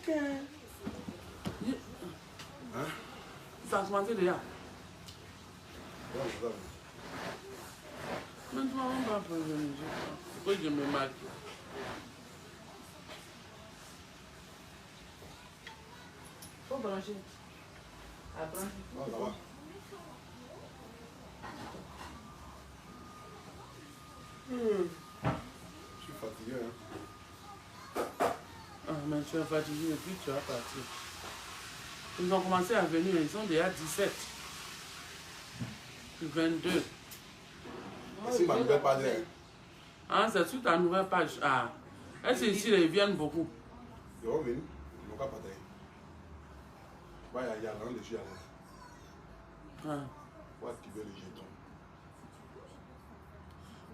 Hein? Ça a commencé déjà. Maintenant, on va prévenir. Pourquoi je me maquille? Faut brancher. À brancher. Non, ça va. Je suis fatigué. Hein? Ah, mais tu es fatigué et puis tu vas partir. Ils ont commencé à venir, ils sont déjà 17. Puis 22. C'est ma nouvelle page. Ah, c'est sur ta nouvelle page. Ah. Est-ce que ici, ils viennent beaucoup? Ils vont venir. Ils n'ont qu'à partir. Il y a l'un dessus à l'aise. Ah. Faut activer les jetons.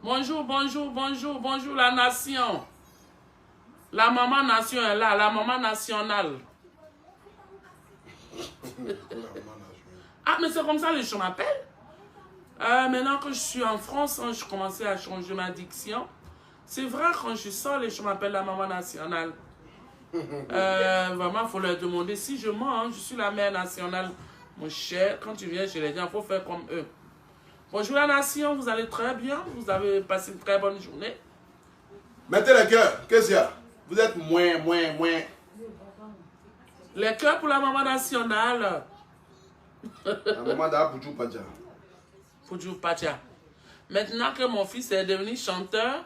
Bonjour, bonjour, bonjour, bonjour la nation. La maman nation est là, la maman nationale. Ah, mais c'est comme ça que je m'appelle. Maintenant que je suis en France, hein, je commençais à changer ma diction. C'est vrai, quand je sors, je m'appelle la maman nationale. Vraiment, il faut leur demander si je mens. Hein, je suis la mère nationale. Mon cher, quand tu viens chez les gens, il faut faire comme eux. Bonjour la nation, vous allez très bien? Vous avez passé une très bonne journée? Mettez les cœurs. Qu'est-ce qu'il y a? Vous êtes moins. Les cœurs pour la maman nationale. La maman d'A Poudjou Padja. Poudjou Padja. Maintenant que mon fils est devenu chanteur,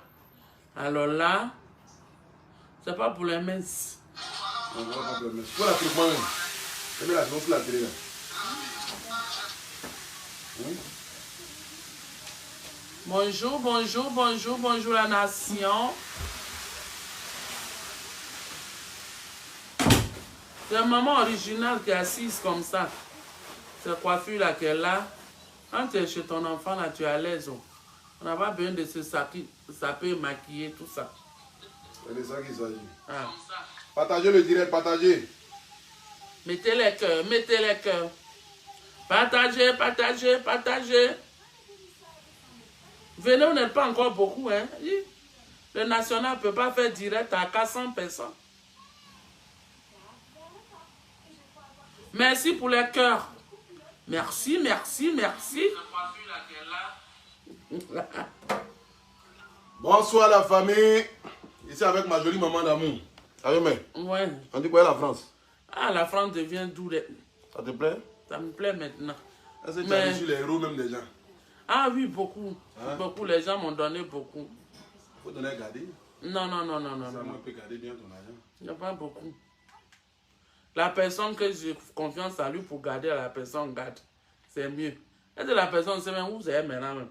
alors là, c'est pas pour les minces. On va pas pour les minces. Pour la télécommande. C'est bien la chose sur la télé là. Oui. Bonjour, bonjour, bonjour, bonjour la nation. C'est une maman originale qui est assise comme ça. Cette coiffure là qu'elle a. Quand tu es chez ton enfant là, tu es à l'aise. On n'a pas besoin de se saper, maquiller, tout ça. C'est de ça qu'il s'agit. Ah. Partagez le direct, partagez. Mettez les cœurs, mettez les cœurs. Partagez, partagez, partagez. Venez, on n'est pas encore beaucoup, hein. Le national ne peut pas faire direct à 400 personnes. Merci pour les cœurs. Merci, merci, merci. Bonsoir la famille. Ici avec ma jolie maman d'amour. Allez, Ouais. on dit quoi est la France? Ah, la France devient douce. Ça te plaît? Ça me plaît maintenant. Est-ce que tu as reçu les héros même des gens? Ah oui, beaucoup. Hein? Beaucoup, les gens m'ont donné beaucoup. Faut donner à garder. Non, non, non, non, non. Ça non. peut garder bien ton argent. Il n'y a pas beaucoup. La personne que j'ai confiance à lui pour garder, la personne garde. C'est mieux. Est-ce que la personne sait même où c'est maintenant même?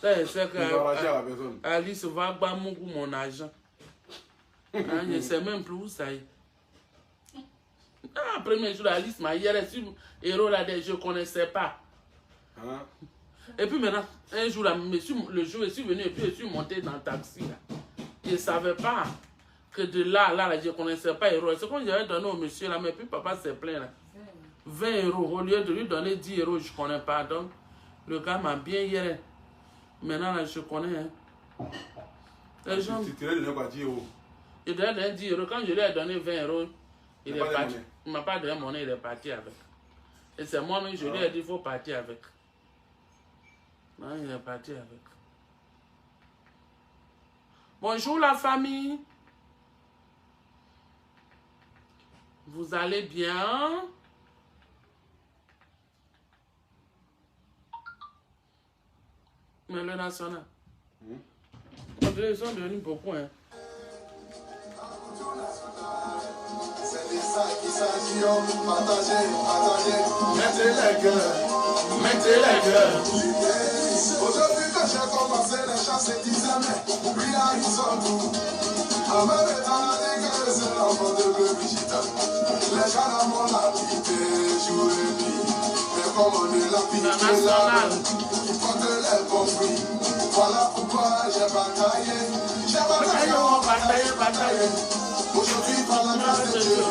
Ça, je sais que Alice va battre mon argent. Je ne sais même plus où ça est. Ah, premier jour, Alice m'a hier reçu héros là, je ne connaissais pas. Hein? Et puis maintenant, un jour, là, le jour, je suis venu et puis je suis monté dans le taxi. Là. Je ne savais pas que de là, je ne connaissais pas héros. C'est quand j'avais donné au monsieur là, mais puis papa s'est plaint là. 20 euros, au lieu de lui donner 10 euros, je ne connais pas. Donc, le gars m'a bien hier. Maintenant, là, je connais. Hein. Les gens... Tu t'es donné quoi, 10 euros? Il devait donner 10 euros. Quand je lui ai donné 20 euros, il est parti. Il ne m'a pas donné monnaie, il est parti avec. Et c'est moi-même, je lui ai dit, il faut partir avec. Non, il est parti avec. Bonjour la famille. Vous allez bien? Mais le national. Ils sont devenus beaucoup, hein. C'est de ça qu'il s'agit, partagez, partagez. Mettez les cœurs, mettez les cœurs. Aujourd'hui que j'ai commencé les chants, c'est 10 années. Oublie à ils sont tout. Avant le temps, on a dit que c'est l'enfant de bébé Chita. Les gens dans mon habité, jour et nuit. Mais comme on est l'habité là, il faut que les bons fruits. Voilà pourquoi j'ai bataillé. J'ai bataillé, bataillé. Aujourd'hui, par la grâce de Dieu,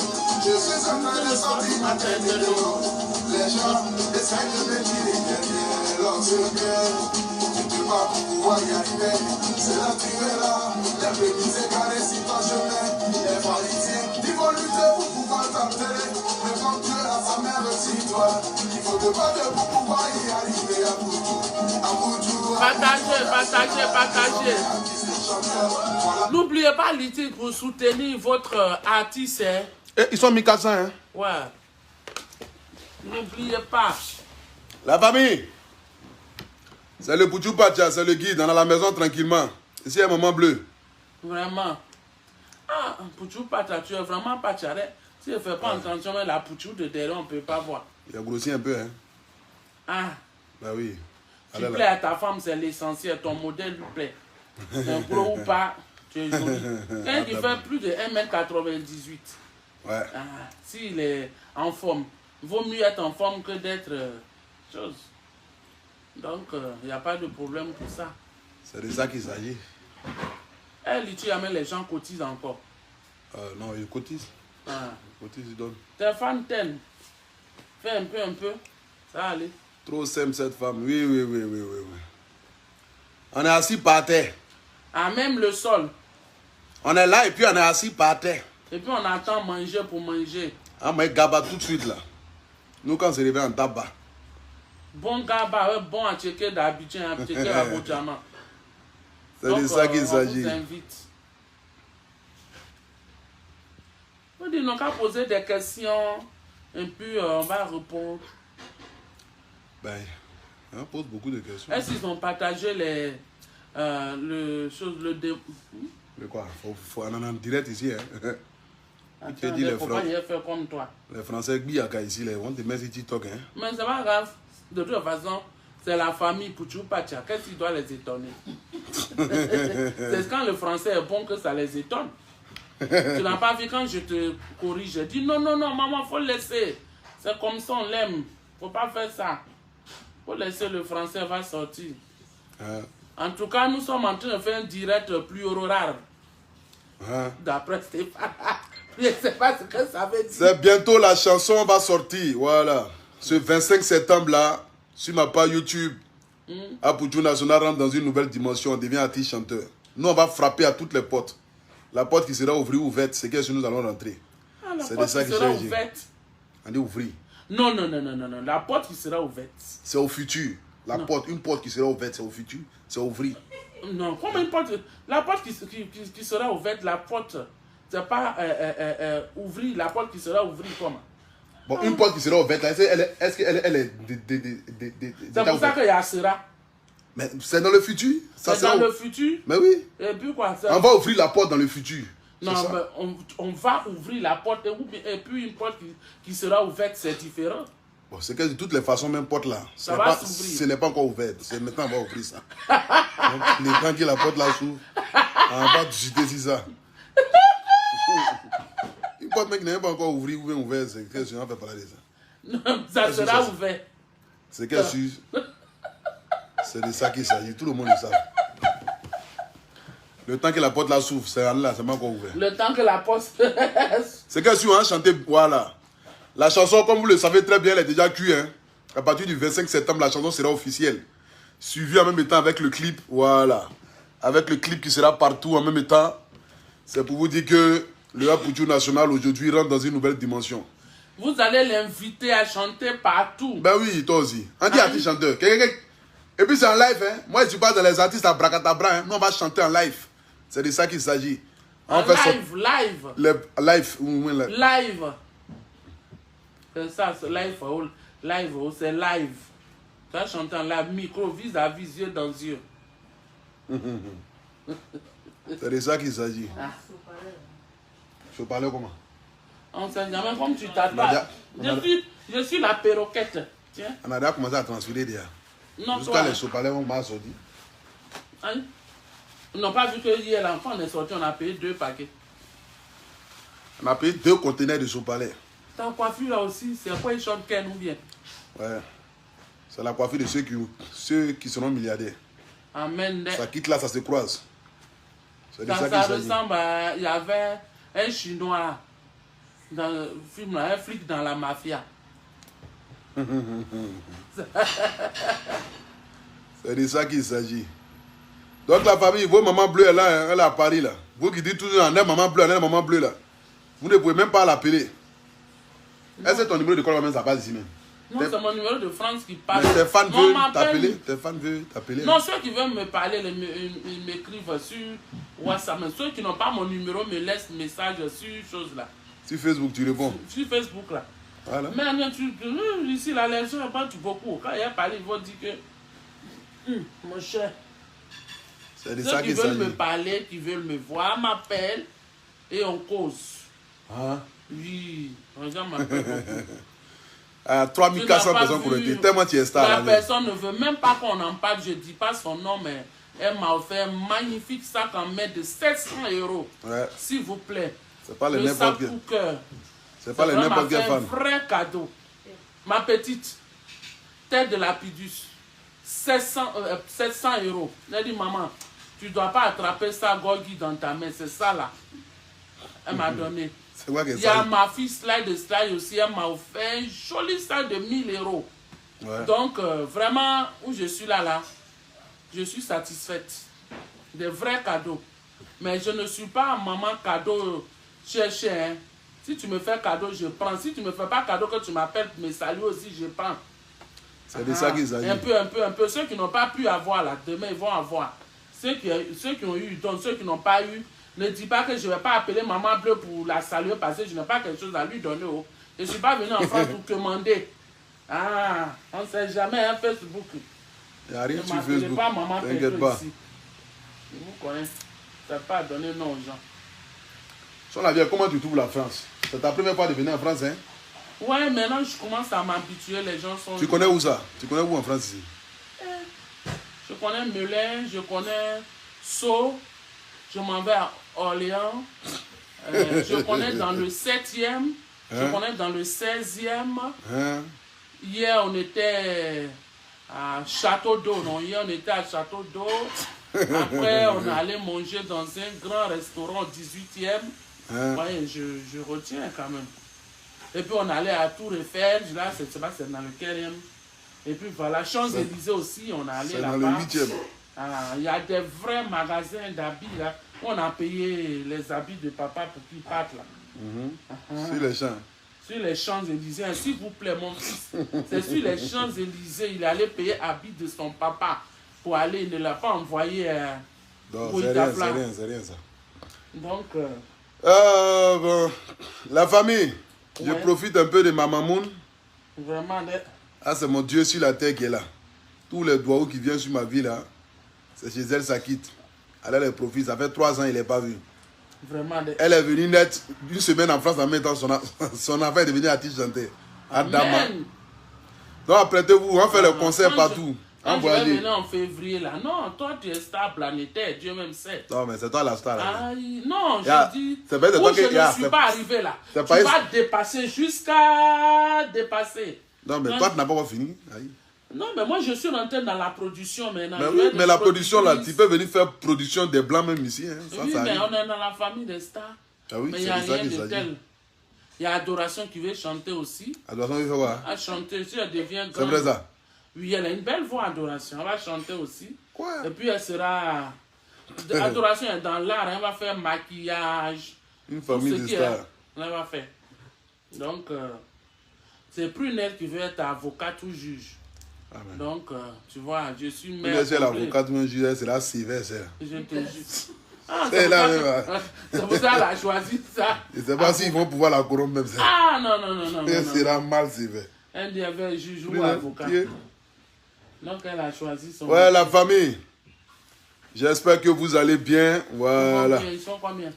je suis en train de sortir ma tête de l'eau. Les gens essayent de me tirer derrière leur cœur. Tu ne peux pas pouvoir y arriver. C'est là que tu verras. Les prémices égarées si ton chemin est paralysé. Ils vont lutter pour Mais comme Dieu a sa mère aussi, toi, il faut te battre pour pouvoir y arriver à Poudjou. Partagez. N'oubliez pas l'utile pour soutenir votre artiste. Hein. Et ils sont mis 400, hein? Ouais. N'oubliez pas. La famille. C'est le Poudjou Pacha, c'est le guide. On est à la maison tranquillement. Ici, il y a un maman bleu. Vraiment. Ah, Poudjou Pacha, tu es vraiment Pacha. Si je ne fais pas attention, mais la Poudjou de derrière, on ne peut pas voir. Il a grossi un peu, hein? Ah. Bah oui. Tu plais à ta femme, c'est l'essentiel. Ton modèle lui plaît. Un gros ou pas, tu es joli. Quand il fait plus de 1m98. Ouais. Ah, s'il est en forme, vaut mieux être en forme que d'être chose. Donc, il n'y a pas de problème pour ça. C'est de ça qu'il s'agit. Elle, tu amènes les gens cotisent encore. Non, ils cotisent. Ah. Ils cotisent, ils donnent. Tes fans t'aiment. Fais un peu. Ça va aller. Trop simple cette femme. Oui. On est assis par terre. Ah, même le sol. On est là et puis on est assis par terre. Et puis on attend manger pour manger. Ah, mais gaba tout de suite là. Nous, quand on se réveille en tabac. Bon gaba, bon à checker d'Abidjan, à checker à Bojama. C'est de ça qu'il s'agit. On vous invite. Ils n'ont qu'à poser des questions. Et puis on va répondre. Ben, on pose beaucoup de questions. Est-ce qu'ils ont partagé le quoi? Faut en en direct ici. Hein? Attends, il faut pas y faire comme toi. Les Français, Biaka ici, ils vont te mettre sur TikTok. Hein? Mais c'est pas grave. De toute façon, c'est la famille Poudjou Pacha. Qu'est-ce qui doit les étonner? C'est quand le français est bon que ça les étonne. Tu n'as pas vu quand je te corrige. Je dis non, maman, faut laisser. C'est comme ça, on l'aime. Faut pas faire ça. Faut laisser le français va sortir. En tout cas, nous sommes en train de faire un direct plus rare. D'après Stéphane. Je ne sais pas ce que ça veut dire. C'est bientôt la chanson va sortir. Voilà. Ce 25 septembre là, sur ma page YouTube, Poudjou National rentre dans une nouvelle dimension. On devient artiste chanteur. Nous, on va frapper à toutes les portes. La porte qui sera ouverte, c'est que nous allons rentrer. C'est de ça qui sera ouverte. On dit ouvrir. Non. La porte qui sera ouverte. C'est au futur. Une porte qui sera ouverte, c'est au futur. C'est ouvrir. Non, comment une porte? La porte qui sera ouverte, la porte, c'est pas ouvrir. La porte qui sera ouverte, comment? Bon, une porte qui sera ouverte, est-ce qu'elle est... C'est pour ça qu'il y a sera. Mais c'est dans le futur. C'est dans le futur. Mais oui. Et puis quoi? On va ouvrir la porte dans le futur. Non, mais on va ouvrir la porte et puis une porte qui sera ouverte, c'est différent. Bon, c'est que de toutes les façons, même porte là, ça va s'ouvrir. Ce n'est pas encore ouvert. C'est maintenant qu'on va ouvrir ça. Donc, les temps que la porte là s'ouvre, on va digiter si ça. Une porte mec qui n'est pas encore ouverte ou bien ouverte, c'est que je n'en fais parler de ça. Non, ça sera ouvert. C'est que c'est de ça qu'il s'agit. Tout le monde le sait. Le temps que la porte là s'ouvre, c'est là, c'est pas encore ouvert. Le temps que la porte... C'est que si on a chanté, voilà. La chanson, comme vous le savez très bien, elle est déjà cuite. Hein. À partir du 25 septembre, la chanson sera officielle. Suivie en même temps avec le clip, voilà. Avec le clip qui sera partout en même temps. C'est pour vous dire que le Poudjou National aujourd'hui rentre dans une nouvelle dimension. Vous allez l'inviter à chanter partout. Ben oui, toi aussi. On dit artiste chanteur. Et puis c'est en live. Hein. Moi, je suis pas dans les artistes à Bracadabra. Hein. Nous, on va chanter en live. C'est de ça qu'il s'agit. Live. C'est ça, c'est live. C'est live. Tu vas chanter en live. Micro, vis-à-vis, yeux dans yeux. C'est de ça qu'il s'agit. Je parlais comment? On ne sait jamais comme tu t'attends. Je suis la perroquette. Tiens. On a déjà commencé à transférer déjà. Jusqu'à les sopalais, on m'a sorti. Hein? On n'a pas vu que hier, l'enfant est sorti, on a payé 2 paquets. On a payé 2 conteneurs de sopalais. Ta coiffure là aussi, c'est quoi, ils chantent Ken ou bien? Ouais. C'est la coiffure de ceux qui seront milliardaires. Amen. Ça quitte là, ça se croise. Ça ressemble à... Il y avait un Chinois dans le film là, un flic dans la mafia. C'est de ça qu'il s'agit. Donc la famille, vos mamans bleues elle est à Paris là. Vous qui dites toujours, on est maman bleue là. Vous ne pouvez même pas l'appeler. Est-ce que ton numéro de call même ça passe ici même? Non, c'est mon numéro de France qui passe. Mais tes fans veulent t'appeler? Tes fans veulent t'appeler? Non, ceux qui veulent me parler, ils m'écrivent sur WhatsApp. Mais ceux qui n'ont pas mon numéro me laissent message sur chose là. Sur Facebook, tu réponds? Sur Facebook là. Voilà. Mais ici, là, les gens battent beaucoup. Quand il y a parlé, ils vont dire que mon cher. C'est de Ceux ça qui qu'il veulent s'agit. me parler, qui veulent me voir, m'appellent et on cause. Ah. Oui, les gens m'appellent beaucoup. 3400 personnes connectées. Tellement tu es star. La personne ne veut même pas qu'on en parle. Je ne dis pas son nom, mais elle m'a offert un magnifique sac en main de 700 €. Ouais. S'il vous plaît. C'est pas les Le n'importe sac quel. pour cœur. C'est pas les n'importe quel un fan. vrai cadeau. Ma petite, tête de lapidus, 700 €. Elle dit, maman, tu ne dois pas attraper ça, Gorgi, dans ta main. C'est ça là. Elle m'a donné. C'est quoi que Il y a ça? ma fille Slide aussi, elle m'a offert un joli sac de 1000 €. Ouais. Donc, vraiment, où je suis là, je suis satisfaite. Des vrais cadeaux. Mais je ne suis pas maman cadeau cher. Hein. Si tu me fais cadeau, je prends. Si tu ne me fais pas cadeau, que tu m'appelles pour me saluer aussi, je prends. C'est de ça qu'il s'agit. Un peu. Ceux qui n'ont pas pu avoir, là, demain, ils vont avoir. Ceux qui ont eu, donc ceux qui n'ont pas eu, ne dis pas que je ne vais pas appeler maman bleue pour la saluer parce que je n'ai pas quelque chose à lui donner. Oh. Je ne suis pas venu en France pour commander. Ah, on ne sait jamais, hein, Facebook. Il n'y a rien Ne sur m'appelez Facebook. pas maman T'inquiète Pedro pas. ici. Je vous connais. Tu n'as pas à donner nom aux gens. Son avis, comment tu trouves la France? C'est ta première fois de venir en France, hein? Ouais, maintenant je commence à m'habituer. Les gens sont. Tu connais où ça? Tu connais où en France ici? Je connais Melun, je connais Sceaux, je m'en vais à Orléans, je connais dans le 7e, je connais dans le 16e. Hein? Hier, on était à Château d'Eau, non? Hier, on était à Château d'Eau. Après, on est allé manger dans un grand restaurant au 18e. Hein? Ouais, je retiens quand même. Et puis, on allait à Tour Eiffel, là, c'est dans le 4e. Et puis voilà, Champs-Élysées aussi, on est allé C'est là-bas. dans le 8e. Il y a des vrais magasins d'habits là. On a payé les habits de papa pour qu'ils partent là. Sur les champs. Sur les Champs-Élysées, s'il vous plaît, mon fils. C'est sur les Champs-Élysées, il allait payer habits de son papa pour aller. Il ne l'a pas envoyé Non, pour c'est Itafla. rien ça. Donc, Bon. La famille, je Ouais. profite un peu de ma mamoun. vraiment, Ah, c'est mon Dieu sur la terre qui est là. Tous les doigts qui viennent sur ma vie là, c'est chez elle, ça quitte. Elle les profite, ça fait 3 ans, il n'est pas vu. vraiment. Elle est venue net une semaine en France en même temps, son enfant est devenu artiste chanteur. À Dama. Amen. Donc apprêtez-vous, on fait le concert Quand partout. Quand je vais Envoyez. venir en février là, non, toi tu es star planétaire, Dieu même sait. Non, mais c'est toi la star là. Aïe, non, Ya, je dis, c'est vrai, c'est où toi je que- ya, ne suis c'est- pas arrivé là. Tu c'est pas- vas dépasser jusqu'à dépasser. Non, mais Quand toi, je- tu n'as pas encore fini. Aïe. Non, mais moi je suis rentré dans la production maintenant. Mais Je oui, vais mais être la production là, tu productrice. peux venir faire production des blancs même ici. Hein. Ça, Oui, ça mais arrive. on est dans la famille des stars. Ah oui, Mais c'est il n'y a de ça rien qu'il de s'agit. tel. Il y a Adoration qui veut chanter aussi. Adoration, il faut voir. Elle chanter, si elle devient C'est grande. vrai ça. Oui, elle a une belle voix, Adoration. Elle va chanter aussi. Quoi? Et puis elle sera. Adoration est dans l'art, elle va faire maquillage. Une Tout famille ce de qui est- stars. Elle va faire. Donc, c'est plus elle qui veut être avocate ou juge. Amen. Donc, tu vois, je suis Mais mère. c'est complète. l'avocat de mon juge, c'est la sévère, c'est. Je te jure. Ah, C'est c'est là pour ça même, que- c'est pour ça qu'elle a choisi ça. Je ne sais pas s'ils vont pouvoir la corrompre même ça. Ah, non. Elle sera mal sévère. Elle dit avait juge ou Oui, avocat. hein. Donc, elle a choisi son. Ouais, la famille. J'espère que vous allez bien. Voilà. Ils sont combien?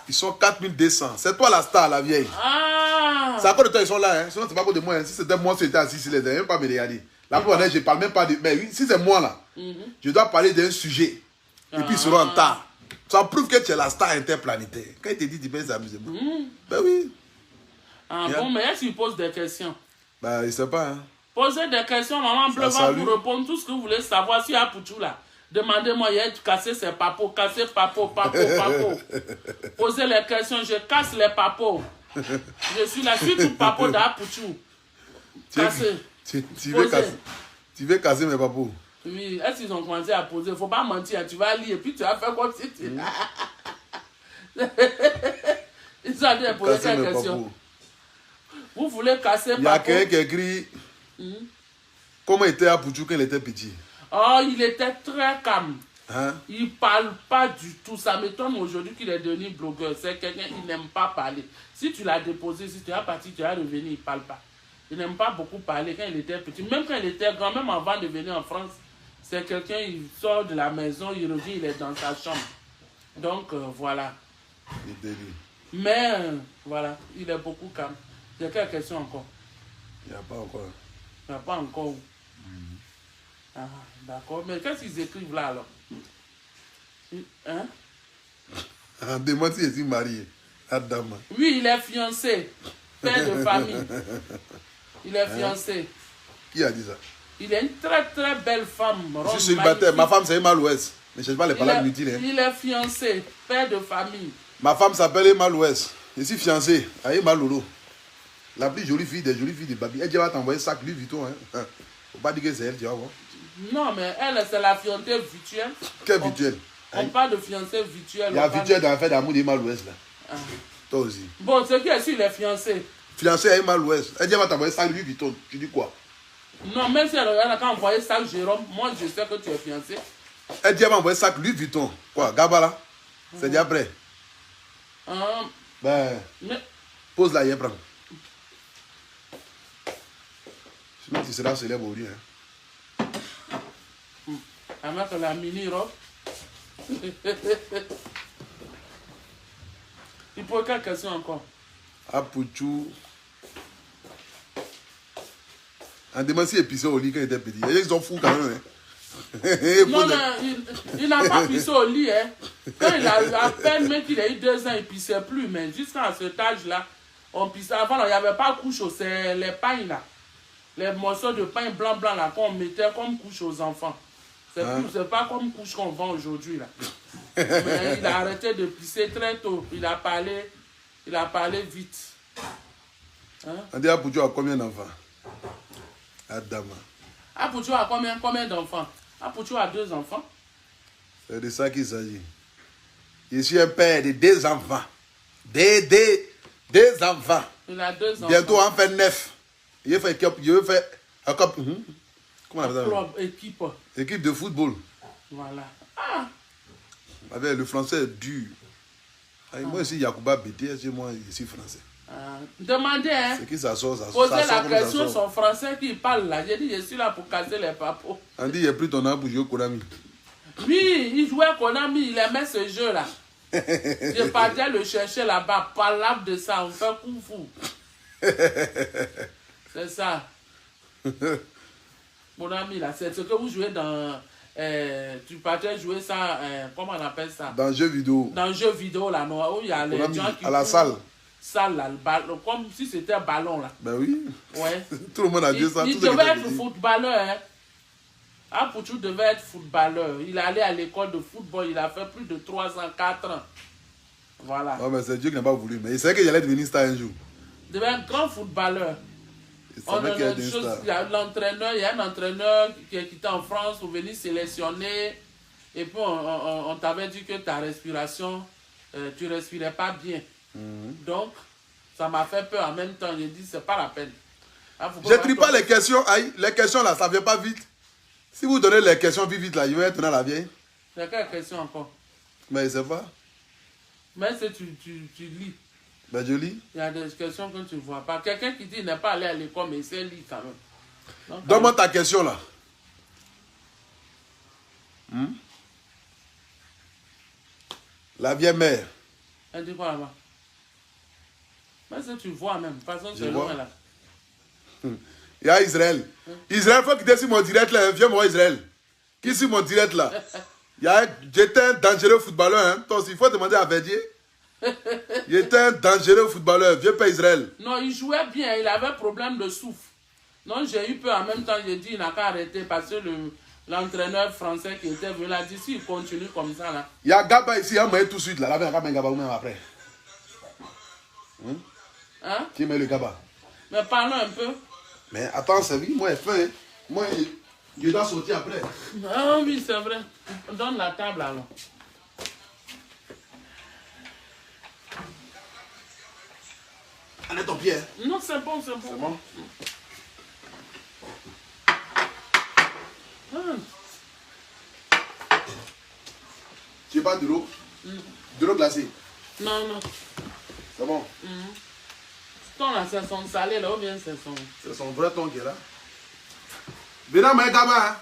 Ils sont 4200. C'est toi la star, la vieille. Ah! C'est à cause de toi, ils sont là. Hein. Sinon, c'est pas à cause de moi. Hein. Si c'était moi, c'était assis ici, ils n'avaient même pas me regarder. La plupart, je ne parle même pas de. Mais oui, si c'est moi là, je dois parler d'un sujet. Et puis ils seront en retard. Ça prouve que tu es la star interplanétaire. Quand il te dit, tu peux s'amuser. Ben oui. Ah Yeah. bon, mais elle s'y pose des questions. Ben, il ne sait pas. Hein. Posez des questions, maman Bleu va salue. vous répondre tout ce que vous voulez savoir. Si y a Pouchou là, demandez-moi, il y a cassé ses papos, casser papo. Posez les questions, je casse les papos. Je suis là, surtout papo d'Apouchou. Casser. Tu veux Posez. casser. Tu veux casser mes papous. Oui, est-ce qu'ils ont commencé à poser? Il ne faut pas mentir, tu vas lire et puis tu vas faire comme si tu. Ils ont dit de poser Casser des mes questions. papous. Vous voulez casser Il y a quelqu'un qui écrit comment était Apouchou quand il était petit. Oh, il était très calme. Hein? Il parle pas du tout. Ça m'étonne aujourd'hui qu'il est devenu blogueur. C'est quelqu'un qui n'aime pas parler. Si tu l'as déposé, si tu es parti, tu es revenu, il parle pas. Il n'aime pas beaucoup parler quand il était petit. Même quand il était grand, même avant de venir en France, c'est quelqu'un, il sort de la maison, il revient, il est dans sa chambre. Donc, voilà. Mais, voilà, il est beaucoup calme. J'ai quelques questions encore. Il n'y a pas encore. Il n'y a pas encore. Ah, d'accord. Mais qu'est-ce qu'ils écrivent là, alors? Hein? Demande si je suis marié. Adam. Oui, il est fiancé. Père de famille. Il est fiancé. Qui a dit ça? Il est une très très belle femme. Je suis célibataire. Ma femme c'est Emma Louest. Ne cherche pas les paroles inutiles. Hein. Il est fiancé. Père de famille. Ma femme s'appelle Emma Louest. Je suis fiancé à Emma Lolo. La plus jolie fille des jolies filles de Babi. Elle va t'envoyer sac Louis Vuitton. Hein. Faut pas dire que c'est elle, tu vas voir. Non, mais elle, c'est la fiancée virtuelle. Quelle virtuelle? On parle de fiancée virtuelle. Il y a virtuelle dans l'affaire d'amour d'Emma Louest là. Ah. Toi aussi. Bon, c'est qui est-ce qu'il est fiancé? Fiancé à Emma Louest. Elle va t'envoyer sac Louis Vuitton. Tu dis quoi? Non, même si elle a envoyé ça Jérôme, moi je sais que tu es fiancé. Elle dit elle va envoyer sac Louis Vuitton. Quoi? Gabala? C'est déjà prêt. Ben. Mais... Pose la hier, prends. Sinon tu seras célèbre au lieu. Avec la mini-robe. Il pose quelle question encore? Apouchou. En demande si il pissait au lit quand il était petit. Ils sont fous quand même. Hein. Non, il n'a pas pissé au lit. Hein. Quand il a à peine même qu'il a eu 2 ans, il ne pissait plus. Mais jusqu'à cet âge-là, on pissait. Avant, il n'y avait pas couche, c'est les pains là. Les morceaux de pain blanc là qu'on mettait comme couche aux enfants. C'est pas comme couche qu'on vend aujourd'hui là. Mais il a arrêté de pisser très tôt. Il a parlé vite. Hein? On dit Apouchou a combien d'enfants? Adama. Apouchou a combien d'enfants? Apouchou a 2 enfants. C'est de ça qu'il s'agit. Je suis un père de 2 enfants. Des enfants. Il a 2 enfants. Bientôt on fait 9. Il fait comment on appelle ça? Équipe. Équipe de football. Voilà. Ah. Avec le français est dur. Moi aussi, Yacouba BTS, moi, je suis français. Demandez, hein. C'est qui ça sort, Posez la question, son français qui parle là. J'ai dit, je suis là pour casser les papos. On dit, il a pris ton âme pour jouer Konami. Oui, il jouait Konami, il aimait ce jeu là. Je partais le chercher là-bas, palabre de ça, on fait kung fu. C'est ça. Konami là, c'est ce que vous jouez dans... tu partais jouer ça, comment on appelle ça? Dans le jeu vidéo. Dans le jeu vidéo là, où il y a les Konami, gens qui... à la salle. Salle là, le ballon, comme si c'était un ballon là. Ben oui. Ouais. Tout le monde a dit ça. Il devait être footballeur. Hein. Apouchou devait être footballeur. Il allait à l'école de football. Il a fait plus de 3 ans, 4 ans. Voilà. Non, mais c'est Dieu qui n'a pas voulu. Mais il savait qu'il allait devenir star un jour. Il devait être un grand footballeur. Il savait qu'il allait devenir star. Il y a un entraîneur qui était en France pour venir sélectionner. Et puis on t'avait dit que ta respiration, tu ne respirais pas bien. Donc, ça m'a fait peur en même temps. J'ai dit, c'est pas la peine. Je ne trie pas les questions. Aïe, les questions là, ça ne vient pas vite. Si vous donnez les questions vite là, je vais tourner à la vieille. C'est quelle question encore? Mais je ne sais pas. Mais si tu lis. Ben je lis. Il y a des questions que tu ne vois pas. Quelqu'un qui dit qu'il n'est pas allé à l'école, mais il sait lire quand même. Donne-moi ta question là. La vieille mère. Elle dit quoi là-bas? Mais si tu vois même, de toute façon, c'est loin là. Il y a Israël. Israël, il faut quitter sur mon direct là. Viens moi Israël. Qui sur mon direct là? J'étais un dangereux footballeur. Hein. Toi aussi, il faut demander à Verdier. J'étais un dangereux footballeur. Viens pas Israël. Non, il jouait bien. Il avait problème de souffle. Non, j'ai eu peur. En même temps, j'ai dit il n'a qu'à arrêter parce que l'entraîneur français qui était venu là dit s'il continue comme ça là. Il y a Gaba ici, il a tout de suite là. Là, il y a Gaba ou même après. Hein? Qui met le Gaba? Mais parlons un peu. Mais attends, c'est vrai, moi, faim. Moi, je dois sortir après. Ah oui, c'est vrai. Donne la table alors. Allez, ton pied. Non, c'est bon, c'est bon. C'est bon. Tu n'as pas de l'eau? De l'eau glacée? Non, non. C'est bon. Ton là, c'est son salé là, ou bien c'est son... C'est son vrai ton qui est là. Bénin, mais Gaba, hein?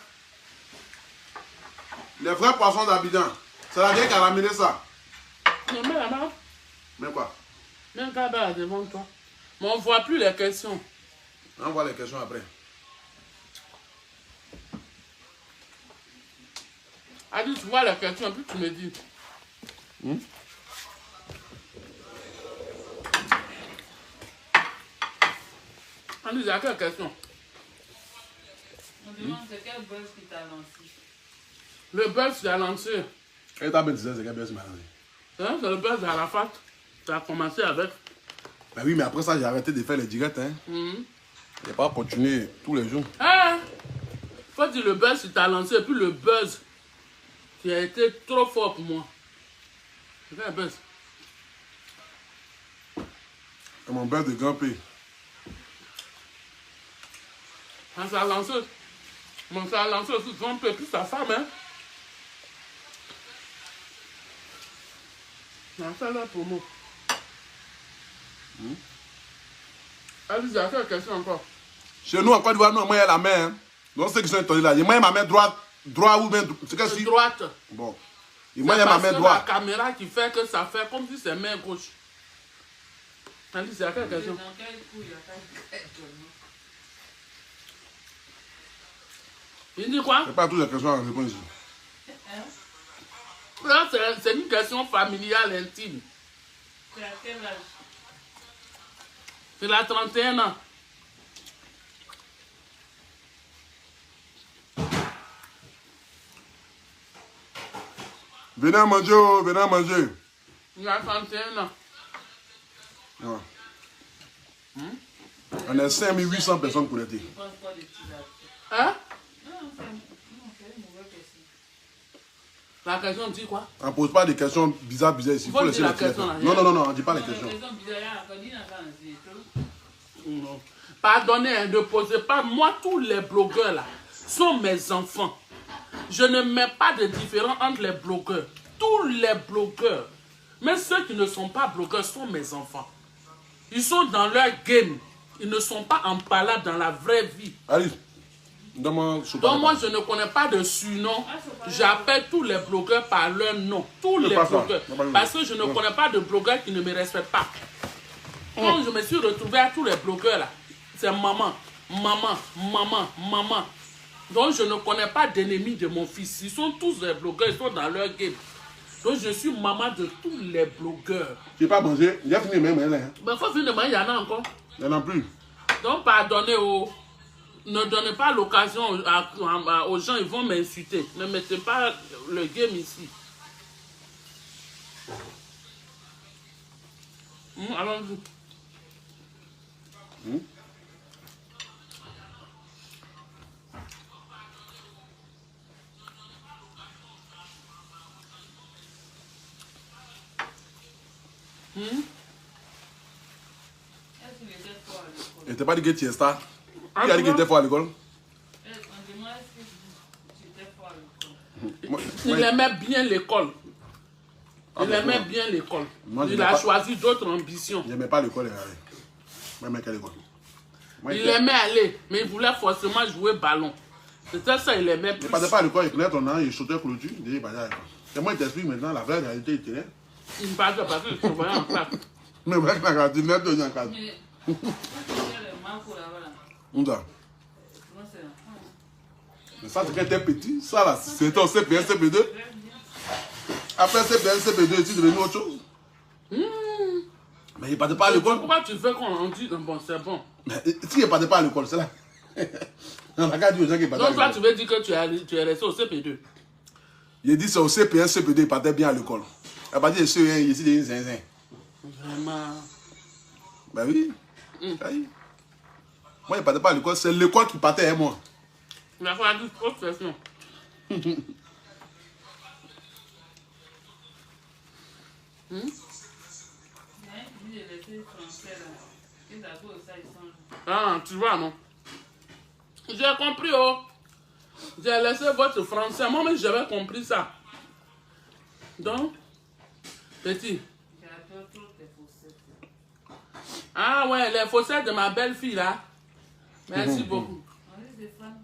Les vrais poissons d'Abidjan. C'est la vieille qui a ramené ça. Non, mais là-bas. Mais quoi? Même Gaba devant toi. Mais on ne voit plus les questions. On voit les questions après. Adi, tu vois les questions, puis tu me dis. Adi, il y a quelle question? On demande c'est quel buzz qui t'a lancé. Le buzz, tu as lancé. Et t'as bien dit ça, c'est quel buzz m'a lancé? Hein, c'est le buzz à la fête. Tu as commencé avec. Ben oui, mais après ça, j'ai arrêté de faire les directs. Hein. J'ai pas continué tous les jours. Hein? Faut dire le buzz, tu t'as lancé, et puis le buzz qui a été trop fort pour moi. C'est quel buzz? C'est mon buzz de grand P. Quand ça a lancé, mon ça a lancé aussi grand peu, puis sa femme, hein? Non, ça là pour moi. Allez, il y a quelle question encore? Chez nous, en Côte d'Ivoire, nous, moi, il y a la main. Hein. Donc, ceux qui sont étonnés là, moi, il y a ma main droite ou bien. C'est que si. Droite. Bon. Et moi, il y a ma main C'est droite. la caméra qui fait que ça fait comme si c'est main gauche. Allez, il y a quelle question? Dans quel coup il y a quel Il dit quoi? C'est pas toutes les questions à répondre ici. Là, c'est une question familiale intime. C'est à quel âge? C'est la 31 ans. Venez à manger, oh, venez à manger. Il a 31 ans. Ouais. On est 5800 personnes connectées. Je pense pas de petits âges. Hein? Non, c'est une mauvaise question. La question dit quoi? On ne pose pas des questions bizarres ici. Il faut Faut laisser dire les la question, questions. là. Non, on ne dit pas les questions. Les questions bizarres, quand il y a un c'est Non. Pardonnez, hein, ne posez pas. Moi, tous les blogueurs là sont mes enfants. Je ne mets pas de différence entre les blogueurs. Tous les blogueurs, même ceux qui ne sont pas blogueurs, sont mes enfants. Ils sont dans leur game. Ils ne sont pas en palade dans la vraie vie. Allez, donne-moi. Donc moi, je ne connais pas de surnom. J'appelle tous les blogueurs par leur nom. Tous les pas ça. blogueurs. Non, pas Parce que je ne connais pas de blogueurs qui ne me respectent pas. Quand je me suis retrouvé à tous les blogueurs là, c'est maman, maman, maman, maman. Donc je ne connais pas d'ennemis de mon fils. Ils sont tous des blogueurs, ils sont dans leur game. Donc je suis maman de tous les blogueurs. Tu n'as pas mangé. Il a fini même. Hein. Mais il faut finir de manger, il y en a encore. Il n'y en a plus. Donc pardonnez ne donnez pas l'occasion aux gens, ils vont m'insulter. Ne mettez pas le game ici. Allons-y. Est-ce qu'il était fort à l'école? Il n'était pas dit que tu es star. Qui a dit qu'il était fort à l'école? On demande est-ce que tu étais fort à l'école? Il aimait bien l'école. Il ben, aimait bon. bien l'école. Moi, je Il n'ai a pas- choisi d'autres ambitions. Je n'aimais pas l'école. Moi, je quelle école? Moi, Il aimait aller, mais il voulait forcément jouer ballon. C'était ça, il aimait Il plus. ne partait pas à l'école, il connaît ton nom, il sautait clôture. Il dit, c'est moi qui t'explique maintenant la vraie réalité du terrain. Il me partait parce qu'il se voyait en classe. Mais vrai que la cantine, net de Yankat. Mais il y a le manco là-bas. Là. Où ça? Comment c'est là? Mais ça, c'est quand t'es petit. Ça, là, c'était au CP1, CP2. Après CP1, CP2, tu es devenu autre chose. Mais il ne partait pas à l'école. Pourquoi tu fais qu'on dit bon, c'est bon? Mais si il ne partait pas à l'école, c'est là. On a qu'à dire aux gens qui partent à Donc toi, tu l'école. veux dire que tu es resté au CP2? Il dit c'est au CP1, CP2, il partait bien à l'école. À partir de CE1, il est ici, zinzin. Vraiment. Ben oui. Oui. Moi, il ne partait pas à l'école, c'est l'école qui partait à moi. Il a fallu autre question. Il y a un qui dit de laisser français là. Ils avouent ça, ils sont... Ah, tu vois, non? J'ai compris, oh. J'ai laissé votre français. Moi-même, j'avais compris ça. Donc, petit. J'adore trop tes faussettes. Ah ouais, les faussettes de ma belle-fille, là. Merci beaucoup. On est des femmes.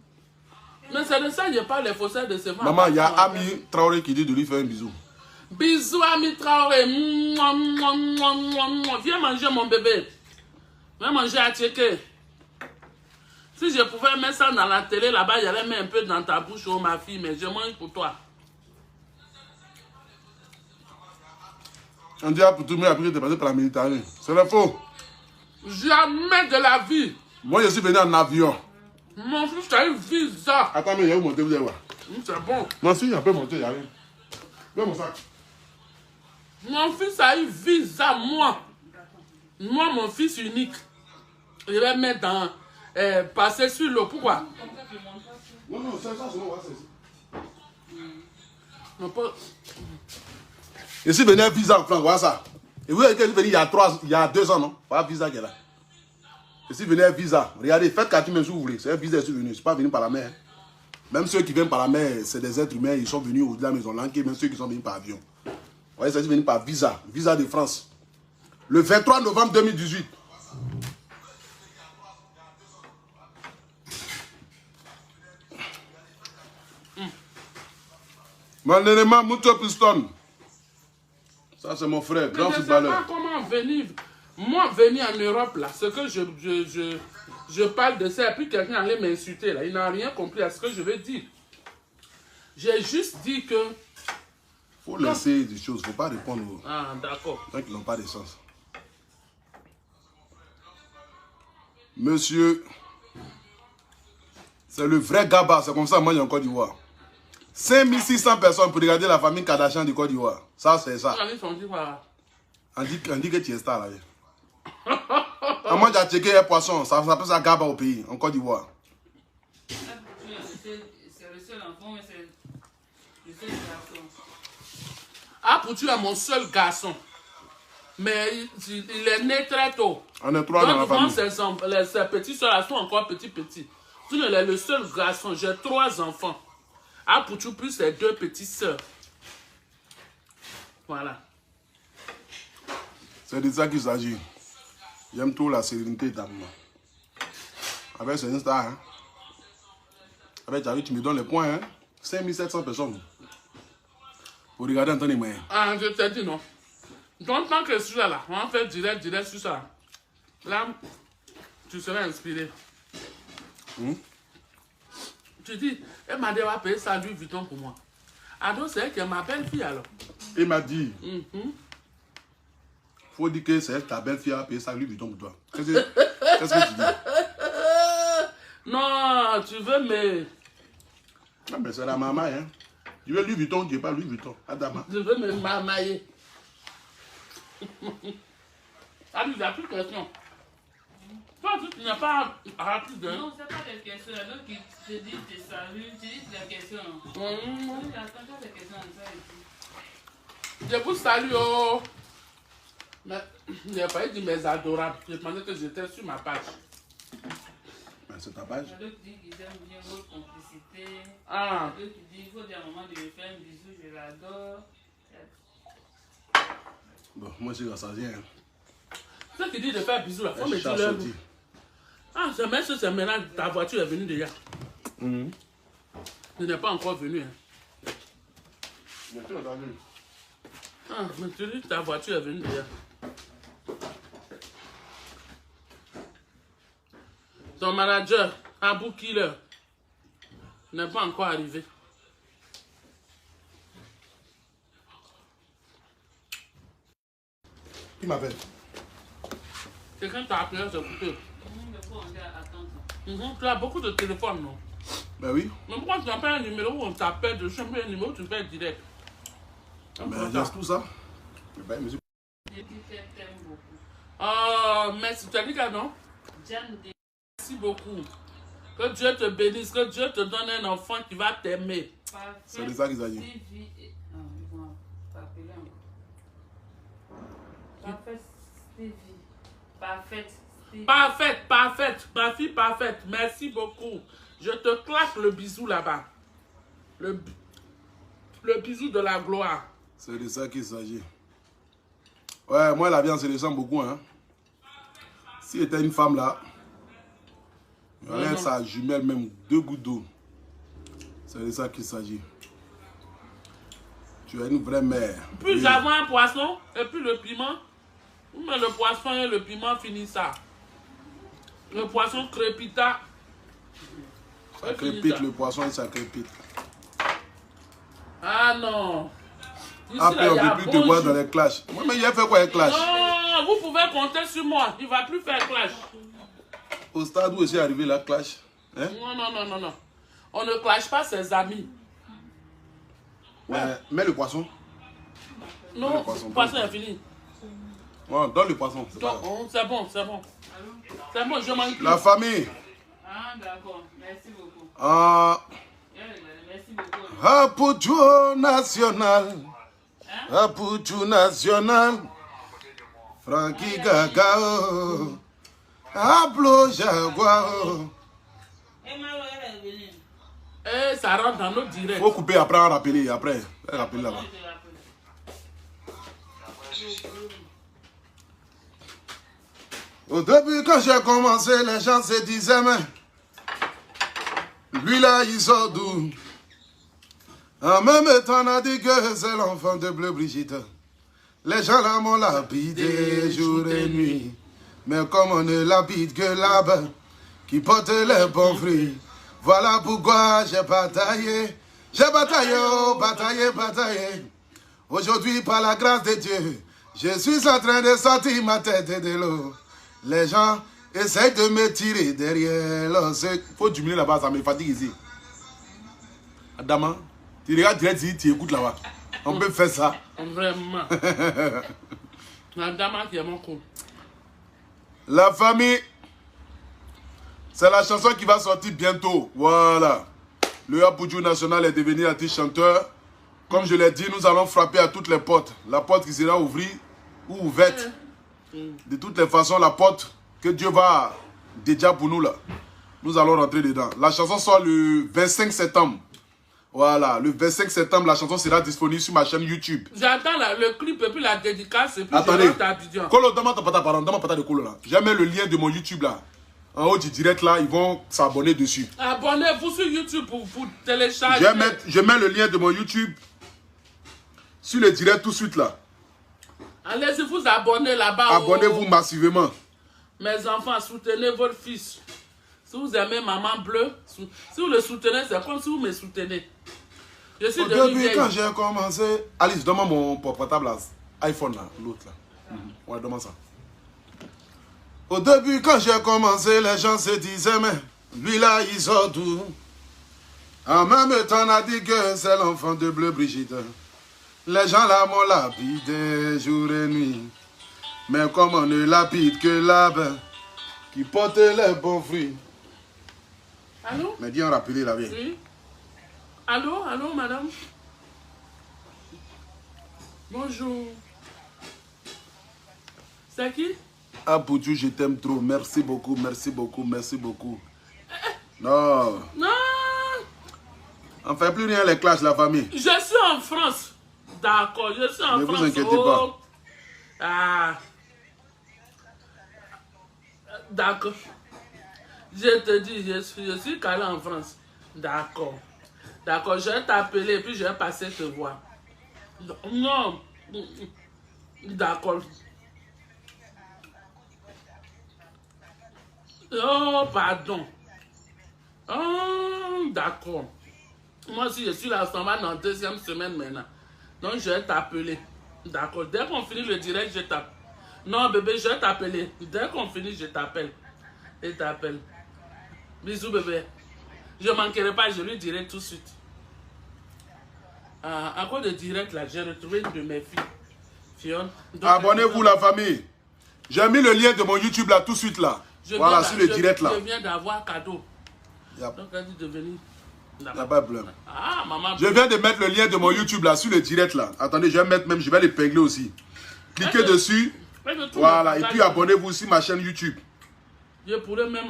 Mais c'est de ça que je parle, les faussettes de ce Maman, il y a Ami Traoré qui dit de lui faire un bisou. Bisous, Ami Traoré. Mouah, mouah, mouah, mouah, mouah. Viens manger, mon bébé. Viens manger à checker. Si je pouvais mettre ça dans la télé, là-bas, j'allais mettre un peu dans ta bouche, oh ma fille, mais je mange pour toi. On dit pour tout le monde après que tu es passé par la Méditerranée. C'est le faux. Jamais de la vie. Moi, je suis venu en avion. Mon fils, tu as eu visa. Attends, mais il y a où monter, vous allez voir. C'est bon. Non, si, on peut monter, il n'y a rien. Viens mon sac. Mon fils a eu visa, moi. Moi, mon fils unique. Je vais mettre dans... passer sur l'eau. Pourquoi? Non, non, c'est ça, c'est bon, c'est ça. On peut... Je suis venu à visa en France, voilà ça. Et vous avez dit il y a 2 ans, non? Voilà visa qui est là. Je suis venu à visa. Regardez, faites 4 même si vous voulez. C'est un visa, je suis venu. Je ne suis pas venu par la mer. Même ceux qui viennent par la mer, c'est des êtres humains. Ils sont venus au-delà, mais ils ont langué. Même ceux qui sont venus par avion. Vous voyez, ça, je suis venu par visa. Visa de France. Le 23 novembre 2018. Mon Mucho Piston. Ça, c'est mon frère, grand je ne sais footballeur. pas comment venir. Moi, venir en Europe, là, ce que je parle de ça, et puis quelqu'un allait m'insulter, là. Il n'a rien compris à ce que je veux dire. J'ai juste dit que... Il faut laisser des choses, il ne faut pas répondre aux Ah, d'accord. gens qui n'ont pas de sens. Monsieur, c'est le vrai Gaba, c'est comme ça, moi, en Côte d'Ivoire. 5600 personnes pour regarder la famille Kardashian du Côte d'Ivoire. Ça, c'est ça. On dit que tu es star, là. Moi, j'ai checké un poisson, ça s'appelle ça Gaba au pays, en Côte d'Ivoire. C'est le seul enfant, mais c'est le seul garçon. Ah, pour tu es mon seul garçon. Mais il est né très tôt. On est 3 dans la famille. Ses petits soeurs sont encore petits. Tu es le seul garçon. J'ai 3 enfants. Ah, pour tu plus ses 2 petites soeurs. Voilà. C'est de ça qu'il s'agit. J'aime trop la sérénité d'âme. Avec c'est une star. Hein? Avec Javi, tu me donnes les points. Hein? 5700 personnes. Pour regarder Anthony Moyen. Ah, je t'ai dit non. Donc, tant que je suis là, on va faire direct sur ça. Là, tu serais inspiré. Tu dis, elle m'a dit, elle va payer ça Louis Vuitton pour moi. Ah, donc c'est elle qui est ma belle-fille alors. Il m'a dit, faut dire que c'est ta belle-fille a payé ça Louis Vuitton pour toi. Qu'est-ce que tu dis? Non, tu veux, mais... Ah, mais c'est la maman, hein. Tu veux Louis Vuitton, tu n'es pas Louis Vuitton. Adama. Je veux me mamailler. Ah, il n'y a plus de question. Toi, tu n'as pas rapide. Non, c'est pas des questions. Donc, ils te disent tes saluts, tu dis des questions. Oui, attends, des questions comme ça ici. Je vous salue, oh. Mais, je n'ai pas dit mes adorables. Je pensais que j'étais sur ma page. C'est ta page. L'autre dit qu'ils aiment bien votre complicité. Ah. L'autre dit il faut dire à un moment de lui faire un bisou, je l'adore. Bon, moi, je suis rassasié. Hein. Ceux qui disent de faire bisous, là, faut me dire leur nom. Ah, c'est même si c'est maintenant, ta voiture est venue déjà. Tu n'es pas encore venu. Hein. Ah, mais tu dis que ta voiture est venue déjà. Ton manager, Abou Killer, n'est pas encore arrivé. Qui m'appelle? Quelqu'un t'a appelé, c'est coupé. Tu as beaucoup de téléphones, non? Ben oui. Mais pourquoi tu n'as pas un numéro où on t'appelle de chez un numéro où tu fais direct? Ben, j'ai tout ça. Ben, monsieur. Oh, merci. Tu as dit quoi, non? Merci beaucoup. Que Dieu te bénisse, que Dieu te donne un enfant qui va t'aimer. C'est de ça qu'ils ont dit. Parfaite Stevie. Parfaite Parfaite, parfaite. Ma fille parfaite. Merci beaucoup. Je te claque le bisou là-bas. Le bisou de la gloire. C'est de ça qu'il s'agit. Ouais, moi la viande, c'est les gens beaucoup. Hein. Si était une femme là, il y aurait sa jumelle, même 2 gouttes d'eau. C'est de ça qu'il s'agit. Tu es une vraie mère. Puis Oui. j'avais un poisson et puis le piment. Mais le poisson et le piment finissent ça. Le poisson crépita. Ça crépite le poisson et ça crépite. Ah non. Ici, Après, là, on il y ne a peut plus te bon voir jus. dans les clashs. Moi, mais il a fait quoi, les clashs? Non, vous pouvez compter sur moi. Il ne va plus faire clash. Au stade où est arrivé la clash? Hein? Non, non, non, non, non. On ne clash pas ses amis. Ouais, mais le poisson. Non, Le poisson, le poisson est fini. Ouais, donne le poisson. C'est pas grave. C'est bon, c'est bon. C'est bon, je manque plus. La famille. Ah, d'accord. Merci beaucoup. Ah, Merci beaucoup. Apujo national. Apujo national. Frankie Gagao. Ablo Jaguar. Et Malo, elle est venue. Eh, ça rentre dans notre direct. Faut couper après, en rappeler. Après, rappeler là-bas. Je te rappelle. Au début, quand j'ai commencé, les gens se disaient, mais lui là, il sort d'où? En même temps, on a dit que c'est l'enfant de Bleu Brigitte. Les gens là m'ont lapidé jour et nuit. Mais comme on ne lapide que là-bas, qui porte les bons fruits. Voilà pourquoi j'ai bataillé. J'ai bataillé, oh, bataillé, bataillé. Aujourd'hui, par la grâce de Dieu, je suis en train de sortir ma tête de l'eau. Les gens essayent de me tirer derrière leur sec. Faut diminuer là-bas, ça me fatigue ici. Adama, tu regardes direct ici, tu écoutes là-bas. On peut faire ça. Vraiment. La dame qui est mon con. La famille, c'est la chanson qui va sortir bientôt. Voilà. Le Apujo National est devenu artiste chanteur. Comme je l'ai dit, nous allons frapper à toutes les portes. La porte qui sera ouverte ou ouverte. De toutes les façons, la porte que Dieu va déjà pour nous là. Nous allons rentrer dedans. La chanson sort le 25 septembre. Voilà, le 25 septembre, la chanson sera disponible sur ma chaîne YouTube. J'attends le clip et puis la dédicace et puis Attendez. je rentre à Abidjan. Kolo, demande ta pata, pardon, demande pata de Kolo là. J'ai mis le lien de mon YouTube là. En haut du direct là, ils vont s'abonner dessus. Abonnez-vous sur YouTube pour télécharger. Je mets le lien de mon YouTube sur le direct tout de suite là. Allez-y vous abonner là-bas. Abonnez-vous massivement. Mes enfants, soutenez votre fils. Si vous aimez Maman Bleue, si vous le soutenez, c'est comme si vous me soutenez. Je suis Au devenu début, vieille. quand j'ai commencé... Alice, donne-moi mon portable là. iPhone là, l'autre là. Ouais, demande ça. Au début, quand j'ai commencé, les gens se disaient, mais lui là, il sort d'où? En même temps, on a dit que c'est l'enfant de Bleu Brigitte. Les gens là m'ont lapidé jour et nuit. Mais comme on ne lapide que l'arbre qui porte les bons fruits. Allô? Mais dis en rappeler la vie. Oui. Allô, allô, madame? Bonjour. C'est qui? Apujo, je t'aime trop. Merci beaucoup, merci beaucoup, merci beaucoup. Non. Non, On ne fait plus rien les clashs, la famille. je suis en France. D'accord, je suis en Ne France. vous inquiétez pas. Ah. D'accord. Je te dis, je suis calé en France. D'accord. D'accord, je vais t'appeler et puis je vais passer te voir. Non. D'accord. Oh, pardon. Oh, d'accord. Moi aussi, je suis là, ça va dans la 2e semaine maintenant. Donc, je vais t'appeler. D'accord. Dès qu'on finit le direct, je t'appelle. Non, bébé, je vais t'appeler. Dès qu'on finit, je t'appelle. Je t'appelle. Bisous, bébé. Je ne manquerai pas, je lui dirai tout de suite. À cause de direct, là, j'ai retrouvé une de mes filles. Fiona. Abonnez-vous, la famille. J'ai mis le lien de mon YouTube là, tout de suite là. Voilà, sur le direct là. Je viens d'avoir cadeau. Yep. Donc, elle dit de venir. Il n'y a pas de problème. Ah, maman. Je viens de mettre le lien de mon YouTube là, sur le direct là. Attendez, je vais mettre même, je vais l'épingler aussi. Cliquez dessus. Voilà, et puis abonnez-vous sur ma chaîne YouTube. Je pourrais même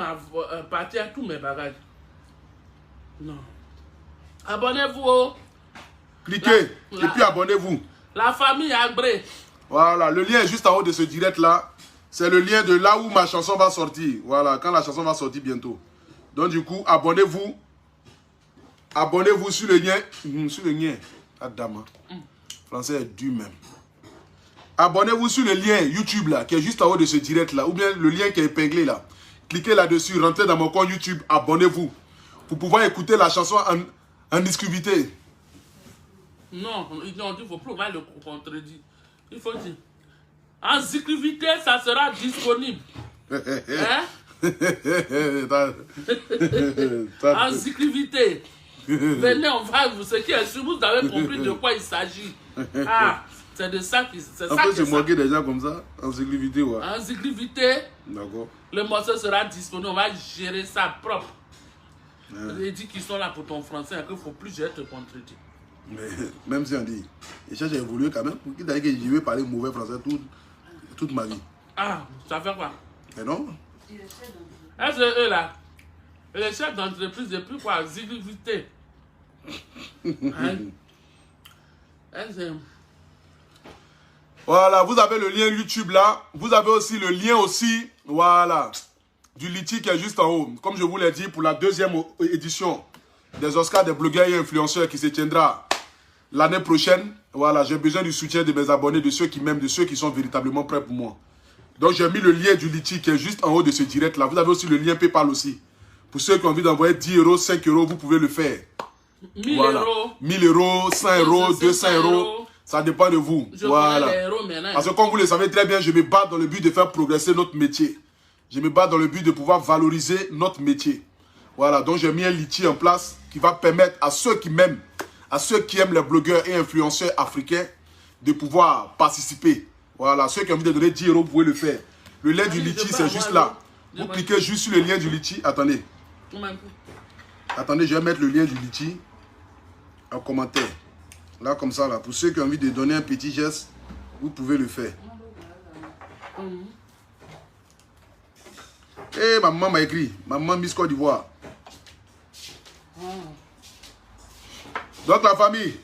partir à tous mes bagages. Non. Abonnez-vous. Cliquez et puis abonnez-vous. La famille Agré. Voilà, le lien est juste en haut de ce direct là. C'est le lien de là où ma chanson va sortir. Voilà, quand la chanson va sortir bientôt. Donc du coup, abonnez-vous. Abonnez-vous sur le lien. Sur le lien. Adama. Français est dur même. Abonnez-vous sur le lien YouTube là, qui est juste en haut de ce direct là. Ou bien le lien qui est épinglé là. Cliquez là-dessus, rentrez dans mon compte YouTube, abonnez-vous. Pour pouvoir écouter la chanson en exclusivité. Non, il ne faut plus mal le contredire. Il faut dire. En exclusivité, ça sera disponible. Hein? En exclusivité. Venez, on va vous ce qui est sûr, vous avez compris de quoi il s'agit. Ah, c'est de ça qui c'est ça. On peut se moquer des gens comme ça, en exclusivité, ouais. En exclusivité. D'accord. Le morceau sera disponible, on va gérer ça propre. J'ai dit qu'ils sont là pour ton français, qu'il ne faut plus gérer te contredire. Mais même si on dit, et ça j'ai évolué quand même, pour qu'il que je vais parler mauvais français toute ma vie. Ah, ça fait quoi? Mais non. Est-ce que eux là, les chefs d'entreprise depuis quoi? Exclusivité. Hein? Voilà, vous avez le lien YouTube là. Vous avez aussi le lien aussi, voilà, du Litchi qui est juste en haut. Comme je vous l'ai dit, pour la deuxième édition des Oscars des blogueurs et influenceurs qui se tiendra l'année prochaine. Voilà, j'ai besoin du soutien de mes abonnés, de ceux qui m'aiment, de ceux qui sont véritablement prêts pour moi. Donc j'ai mis le lien du Litchi qui est juste en haut de ce direct là. Vous avez aussi le lien PayPal aussi. Pour ceux qui ont envie d'envoyer 10 euros, 5 euros, vous pouvez le faire. 1000 voilà. euros. 1000 euros, 100 euros, 200 euros. Ça dépend de vous. Voilà. Parce que comme vous le savez très bien, je me bats dans le but de faire progresser notre métier. Je me bats dans le but de pouvoir valoriser notre métier. Voilà, donc j'ai mis un Litchi en place qui va permettre à ceux qui m'aiment, à ceux qui aiment les blogueurs et influenceurs africains, de pouvoir participer. Voilà, ceux qui ont envie de donner 10 euros, vous pouvez le faire. Le lien du Litchi, c'est juste là. Vous cliquez juste sur le lien du Litchi. Attendez. Attendez, je vais mettre le lien du Litchi en commentaire. Là, comme ça, là. Pour ceux qui ont envie de donner un petit geste, vous pouvez le faire. Eh, ma maman m'a écrit. Ma maman Miss Côte d'Ivoire. Donc, la famille,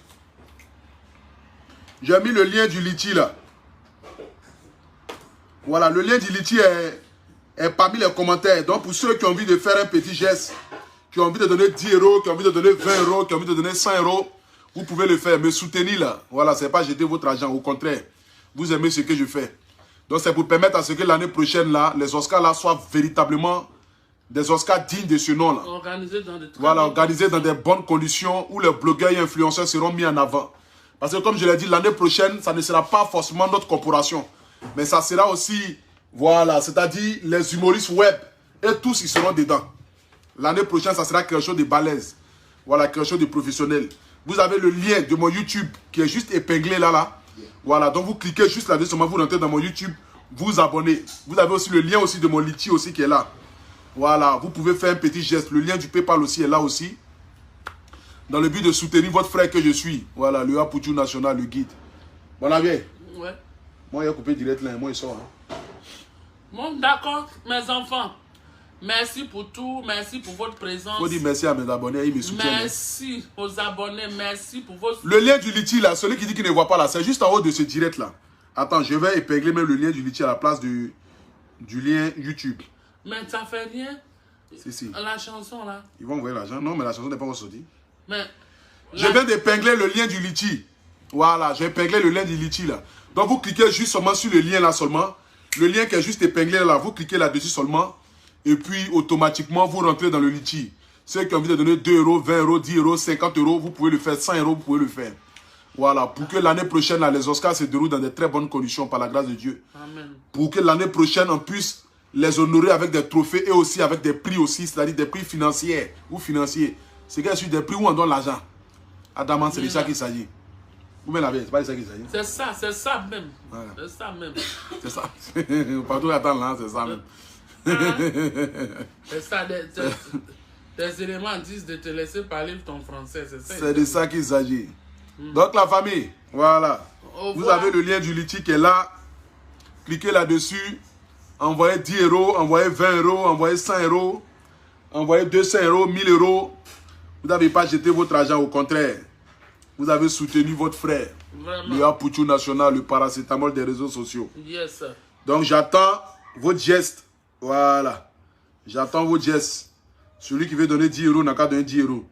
j'ai mis le lien du Litchi, là. Voilà, le lien du Litchi est parmi les commentaires. Donc, pour ceux qui ont envie de faire un petit geste, qui ont envie de donner 10 euros, qui ont envie de donner 20 euros, qui ont envie de donner 100 euros, vous pouvez le faire. Me soutenir, là. Voilà, c'est pas jeter votre argent. Au contraire, vous aimez ce que je fais. Donc, c'est pour permettre à ce que l'année prochaine, là, les Oscars, là, soient véritablement des Oscars dignes de ce nom-là. Organisés dans des voilà, organisés dans des bonnes conditions où les blogueurs et influenceurs seront mis en avant. Parce que, comme je l'ai dit, l'année prochaine, ça ne sera pas forcément notre corporation. Mais ça sera aussi, voilà, c'est-à-dire les humoristes web. Et tous, ils seront dedans. L'année prochaine, ça sera quelque chose de balèze. Voilà, quelque chose de professionnel. Vous avez le lien de mon YouTube qui est juste épinglé là. Voilà, donc vous cliquez juste là-dessus, vous rentrez dans mon YouTube, vous abonnez. Vous avez aussi le lien aussi de mon Litchi aussi qui est là. Voilà, vous pouvez faire un petit geste. Le lien du PayPal aussi est là aussi. Dans le but de soutenir votre frère que je suis. Voilà, le Apoutou National, le guide. Voilà bien. Ouais. Moi, il a coupé direct là, moi il sort. Hein. Bon, d'accord, mes enfants. Merci pour tout, merci pour votre présence. Il faut dire merci à mes abonnés, ils me soutiennent. Merci aux abonnés, merci pour votre... Le lien du Litchi là, celui qui dit qu'il ne voit pas là, c'est juste en haut de ce direct là. Attends, je vais épingler même le lien du Litchi à la place du lien YouTube. Mais ça fait rien. Si. La chanson là. Ils vont envoyer l'argent. Non, mais la chanson n'est pas encore sortie. Mais... Je viens d'épingler le lien du Litchi. Voilà, j'ai épinglé le lien du Litchi là. Donc vous cliquez juste seulement sur le lien là seulement. Le lien qui est juste épinglé là, vous cliquez là-dessus seulement. Et puis, automatiquement, vous rentrez dans le Litchi. Ceux qui ont envie de donner 2 euros, 20 euros, 10 euros, 50 euros, vous pouvez le faire. 100 euros, vous pouvez le faire. Voilà. Pour que l'année prochaine, là, les Oscars se déroulent dans de très bonnes conditions, par la grâce de Dieu. Amen. Pour que l'année prochaine, on puisse les honorer avec des trophées et aussi avec des prix aussi, c'est-à-dire des prix financiers ou financiers. C'est qu'il y a des prix où on donne l'argent. Adamant, c'est de ça qu'il s'agit. Vous me l'avez, c'est pas de ça qu'il s'agit. C'est ça même. Voilà. C'est ça même. C'est ça. Partout attendre là, c'est ça même. C'est ça, des éléments disent de te laisser parler ton français, c'est ça. C'est de ça qu'il s'agit. Donc la famille, voilà. Vous avez le lien du Litchi qui est là. Cliquez là-dessus. envoyez 10 euros, envoyez 20 euros, envoyez 100 euros, envoyez 200 euros, 1000 euros. Vous n'avez pas jeté votre argent, au contraire. Vous avez soutenu votre frère. Vraiment. Le Apouchou National, le paracétamol des réseaux sociaux. Yes. Donc j'attends votre geste. Voilà. J'attends votre geste. Celui qui veut donner 10 euros n'a qu'à donner 10 euros.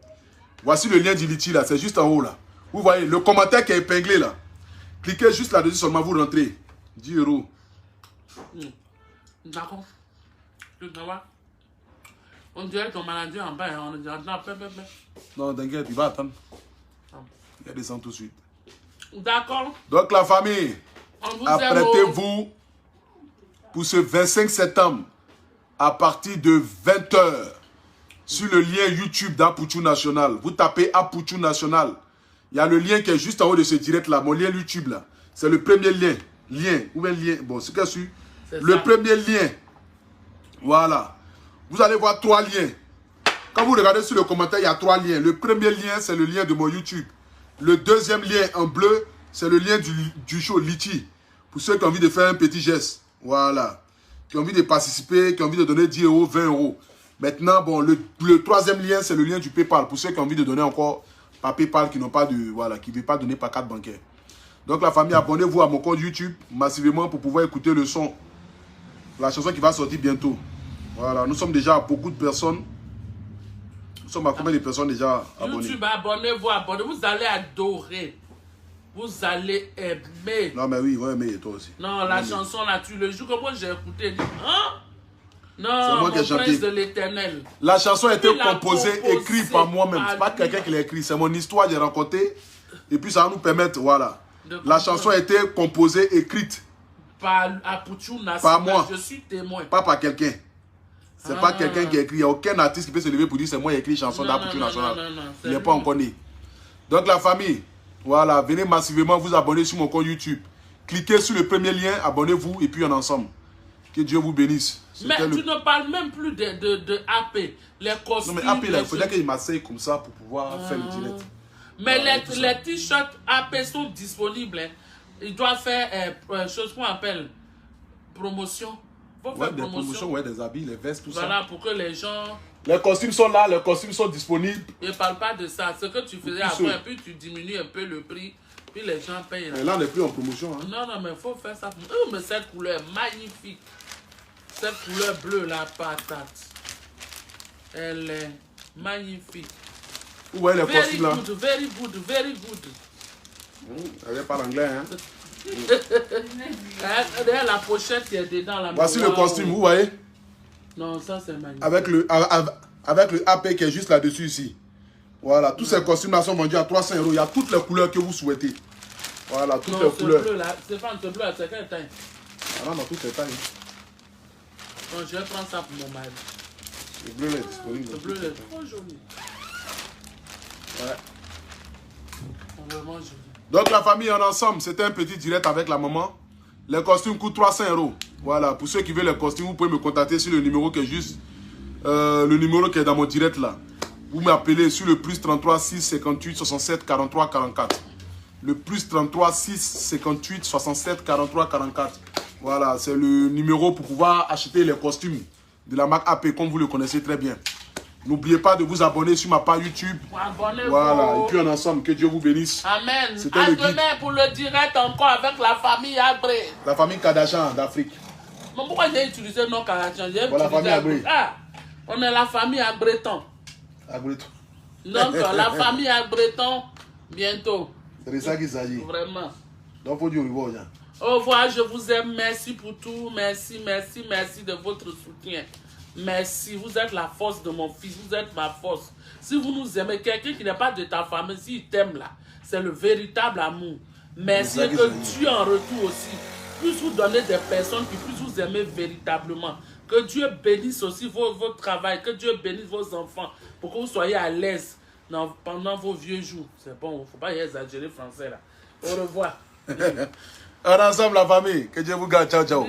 Voici le lien du Litchi là, c'est juste en haut là. Vous voyez, le commentaire qui est épinglé là. Cliquez juste là-dessus seulement, vous rentrez. 10 euros. D'accord. Tu vois? On dirait ton maladie en bas, on dit attends, non, t'inquiète, il va attendre. Il descend tout de suite. D'accord. Donc la famille, apprêtez-vous pour ce 25 septembre à partir de 20 h sur le lien YouTube d'Apouchou National. Vous tapez Apouchou National. Il y a le lien qui est juste en haut de ce direct là, mon lien YouTube là. C'est le premier lien. Ou bien lien. Bon, c'est qu'est-ce que c'est? Le premier lien. Voilà. Vous allez voir 3 liens. Quand vous regardez sur le commentaire, il y a 3 liens. Le premier lien, c'est le lien de mon YouTube. Le deuxième lien en bleu, c'est le lien du show Litchi. Pour ceux qui ont envie de faire un petit geste. Voilà. Qui ont envie de participer, qui ont envie de donner 10 euros, 20 euros. Maintenant, bon, le troisième lien, c'est le lien du PayPal. Pour ceux qui ont envie de donner encore par PayPal, qui n'ont pas de, voilà, qui ne veulent pas donner par carte bancaire. Donc la famille, abonnez-vous à mon compte YouTube massivement pour pouvoir écouter le son. La chanson qui va sortir bientôt. Voilà, nous sommes déjà à beaucoup de personnes. Nous sommes à combien de personnes déjà abonnées? YouTube, abonnez-vous, abonnez-vous. Vous allez adorer. Vous allez aimer. Non, mais oui, vous aimer toi aussi. Non, la chanson là, le jour que moi j'ai écouté, hein? Non, c'est moi qui ai chanté. De l'Éternel. La chanson a été composée, écrite par moi-même. C'est pas quelqu'un qui l'a écrit, c'est mon histoire, j'ai rencontré. Et puis ça va nous permettre, voilà. La chanson a été composée, écrite. Par Apouchou National. Par moi. Je suis témoin. Pas par quelqu'un. C'est pas quelqu'un qui a écrit. Il n'y a aucun artiste qui peut se lever pour dire c'est moi qui ai écrit la chanson d'Apouchou National. Il n'est pas encore né. Donc la famille, voilà, venez massivement vous abonner sur mon compte YouTube. Cliquez sur le premier lien, abonnez-vous et puis on est ensemble. Que Dieu vous bénisse. Mais tu ne parles même plus de AP. Les costumes. Non mais AP là, il faudrait qu'il m'asseye comme ça pour pouvoir faire le direct. Mais les t-shirts AP sont disponibles. Hein. Ils doivent faire chose qu'on appelle promotion. Ouais, des promotions, ouais, des habits, les vestes, tout ça. Voilà, pour que les gens... Les costumes sont là, les costumes sont disponibles. Je ne parle pas de ça. Ce que tu faisais avant, et puis tu diminues un peu le prix, puis les gens payent. Mais là, on n'est plus en promotion. Hein. Non, non, mais il faut faire ça. Oh, mais cette couleur magnifique. Cette couleur bleue, la patate. Elle est magnifique. Vous voyez les costumes là? Very good, very good. Elle parle anglais, hein? La pochette qui est dedans là. Voici le costume, vous voyez? Non, ça c'est magnifique. Avec le AP qui est juste là-dessus ici. Voilà, tous ces costumes là sont vendus à 300 €. Il y a toutes les couleurs que vous souhaitez. Voilà, toutes les couleurs. C'est pas ce bleu là, c'est quelle taille? Ah non, toutes les tailles. Donc je vais prendre ça pour mon mari. Le bleu là est disponible. Le bleu est trop joli. Ouais. Vraiment joli. Donc la famille en ensemble, c'était un petit direct avec la maman. Les costumes coûtent 300 €. Voilà, pour ceux qui veulent les costumes, vous pouvez me contacter sur le numéro qui est juste, le numéro qui est dans mon direct là. Vous m'appelez sur le plus 33 6 58 67 43 44. Le plus 33 6 58 67 43 44. Voilà, c'est le numéro pour pouvoir acheter les costumes de la marque AP comme vous le connaissez très bien. N'oubliez pas de vous abonner sur ma page YouTube. Voilà, et puis en ensemble, que Dieu vous bénisse. Amen. À demain pour le direct encore avec la famille Abré. La famille Kardashian d'Afrique. Mais pourquoi j'ai utilisé le nom Kardashian? Voilà, la famille Abré. Ah, on est la famille Abreton. Abreton. Donc, la famille Abreton, bientôt. C'est de ça qu'il s'agit. Vraiment. Donc, il faut dire au revoir. Au revoir, je vous aime. Merci pour tout. Merci, merci, merci de votre soutien. Merci, vous êtes la force de mon fils, vous êtes ma force. Si vous nous aimez, quelqu'un qui n'est pas de ta famille, s'il t'aime là, c'est le véritable amour. Merci et que Dieu en retour aussi puisse vous donner des personnes qui puissent vous aimer véritablement. Que Dieu bénisse aussi votre travail, que Dieu bénisse vos enfants pour que vous soyez à l'aise pendant vos vieux jours. C'est bon, il ne faut pas y exagérer français là. Au revoir. En ensemble la famille, que Dieu vous garde, ciao ciao.